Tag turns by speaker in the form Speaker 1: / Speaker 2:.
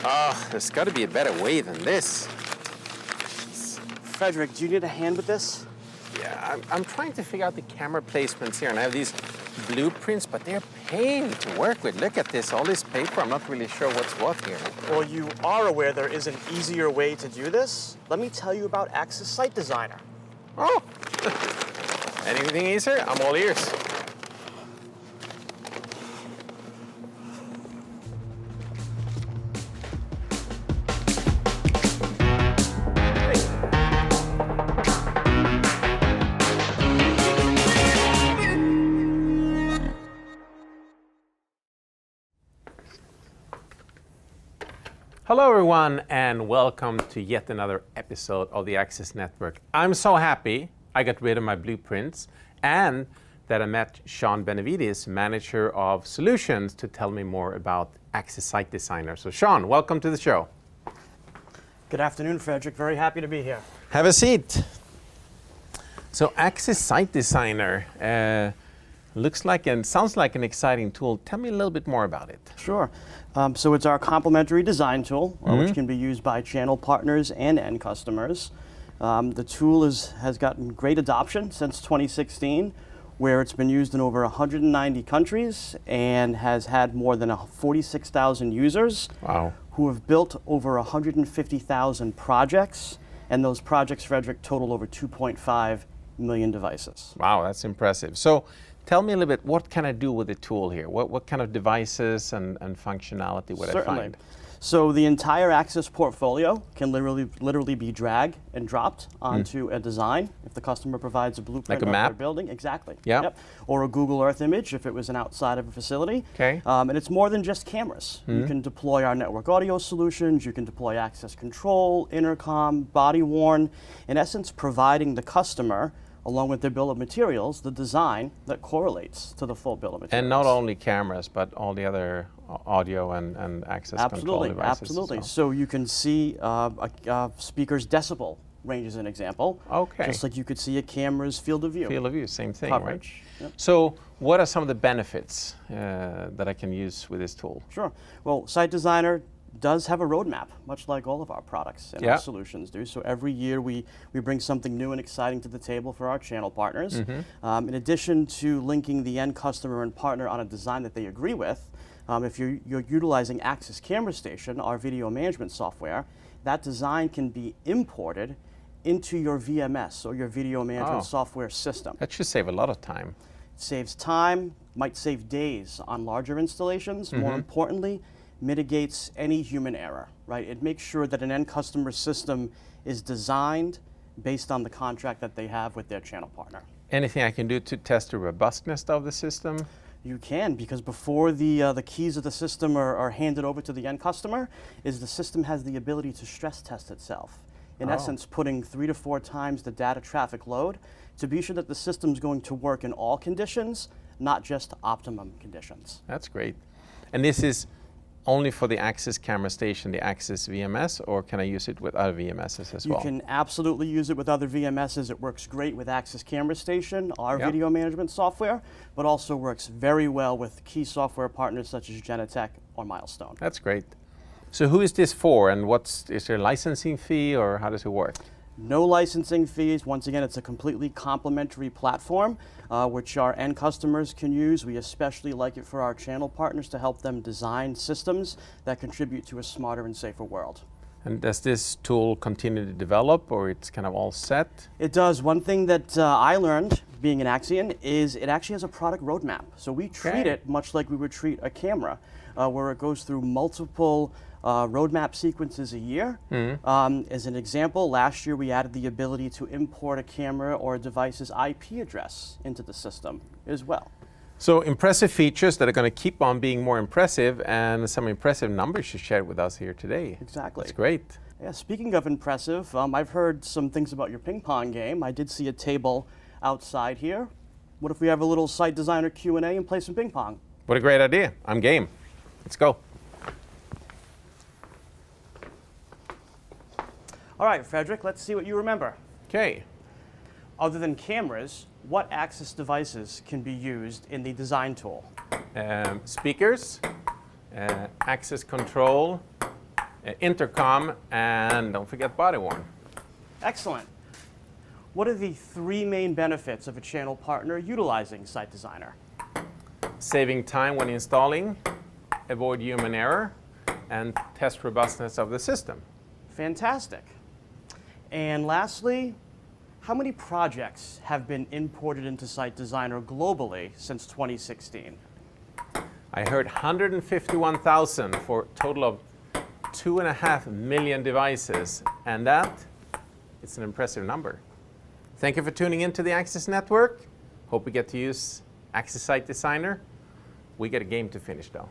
Speaker 1: Oh, there's got to be a better way than this.
Speaker 2: Fredrik, do you need a hand with this?
Speaker 1: Yeah, I'm trying to figure out the camera placements here, and I have these blueprints, but they're a pain to work with. Look at this, all this paper. I'm not really sure what's what here.
Speaker 2: Well, you are aware there is an easier way to do this. Let me tell you about Axis Site Designer.
Speaker 1: Oh, anything easier? I'm all ears. Hello everyone and welcome to yet another episode of the Axis Network. I'm so happy I got rid of my blueprints and that I met Shawn Benevides, Manager of Solutions, to tell me more about Axis Site Designer. So Shawn, welcome to the show.
Speaker 2: Good afternoon, Fredrik. Very happy to be here.
Speaker 1: Have a seat. So Axis Site Designer looks like and sounds like an exciting tool. Tell me a little bit more about it.
Speaker 2: Sure. So it's our complementary design tool, which can be used by channel partners and end customers. The tool has gotten great adoption since 2016, where it's been used in over 190 countries and has had more than 46,000 users.
Speaker 1: Wow.
Speaker 2: Who have built over 150,000 projects, and those projects, Fredrik, total over 2.5 million devices.
Speaker 1: Wow, that's impressive. So tell me a little bit, what can I do with the tool here? What kind of devices and functionality would I find?
Speaker 2: So the entire Axis portfolio can literally be dragged and dropped onto a design if the customer provides a blueprint
Speaker 1: like a
Speaker 2: of
Speaker 1: map?
Speaker 2: their building. Exactly.
Speaker 1: Yep.
Speaker 2: Or a Google Earth image if it was an outside of a facility.
Speaker 1: Okay.
Speaker 2: And it's more than just cameras. You can deploy our network audio solutions, you can deploy access control, intercom, body worn, in essence providing the customer, along with their bill of materials, the design that correlates to the full bill of materials.
Speaker 1: And not only cameras, but all the other audio and access control devices.
Speaker 2: Absolutely. So you can see a speaker's decibel range as an example.
Speaker 1: Okay.
Speaker 2: Just like you could see a camera's field of view.
Speaker 1: Field of view, same thing,
Speaker 2: coverage.
Speaker 1: right?
Speaker 2: Yep.
Speaker 1: So what are some of the benefits that I can use with this tool?
Speaker 2: Sure. Well, Site Designer does have a roadmap, much like all of our products and our solutions do. So every year we bring something new and exciting to the table for our channel partners. In addition to linking the end customer and partner on a design that they agree with, if you're utilizing Axis Camera Station, our video management software, that design can be imported into your VMS or your video management software system.
Speaker 1: That should save a lot of time.
Speaker 2: It saves time, might save days on larger installations. More importantly, mitigates any human error, right? It makes sure that an end customer system is designed based on the contract that they have with their channel partner.
Speaker 1: Anything I can do to test the robustness of the system?
Speaker 2: You can, because before the keys of the system are handed over to the end customer, the system has the ability to stress test itself. In essence, putting 3 to 4 times the data traffic load to be sure that the system's going to work in all conditions, not just optimum conditions.
Speaker 1: That's great. And this is only for the Axis Camera Station, the Axis VMS, or can I use it with other VMSs as well?
Speaker 2: You can absolutely use it with other VMSs. It works great with Axis Camera Station, our video management software, but also works very well with key software partners such as Genetec or Milestone.
Speaker 1: That's great. So who is this for, and is there a licensing fee, or how does it work?
Speaker 2: No licensing fees. Once again, it's a completely complementary platform which our end customers can use. We especially like it for our channel partners to help them design systems that contribute to a smarter and safer world.
Speaker 1: And does this tool continue to develop, or it's kind of all set?
Speaker 2: It does. One thing that I learned being an Axian is it actually has a product roadmap. So we treat it much like we would treat a camera, where it goes through multiple roadmap sequences a year. As an example, last year we added the ability to import a camera or a device's IP address into the system as well.
Speaker 1: So impressive features that are going to keep on being more impressive, and some impressive numbers you shared with us here today.
Speaker 2: Exactly.
Speaker 1: That's great.
Speaker 2: Yeah, speaking of impressive, I've heard some things about your ping pong game. I did see a table outside here. What if we have a little Site Designer Q&A and play some ping pong?
Speaker 1: What a great idea. I'm game. Let's go.
Speaker 2: All right, Fredrik, let's see what you remember.
Speaker 1: Okay.
Speaker 2: Other than cameras, what Axis devices can be used in the design tool?
Speaker 1: Speakers, access control, intercom, and don't forget body worn.
Speaker 2: Excellent. What are the 3 main benefits of a channel partner utilizing Site Designer?
Speaker 1: Saving time when installing, avoid human error, and test robustness of the system.
Speaker 2: Fantastic. And lastly, how many projects have been imported into Site Designer globally since 2016?
Speaker 1: I heard 151,000 for a total of 2.5 million devices, and that it's an impressive number. Thank you for tuning in to the Access Network. Hope we get to use Access Site Designer. We got a game to finish though.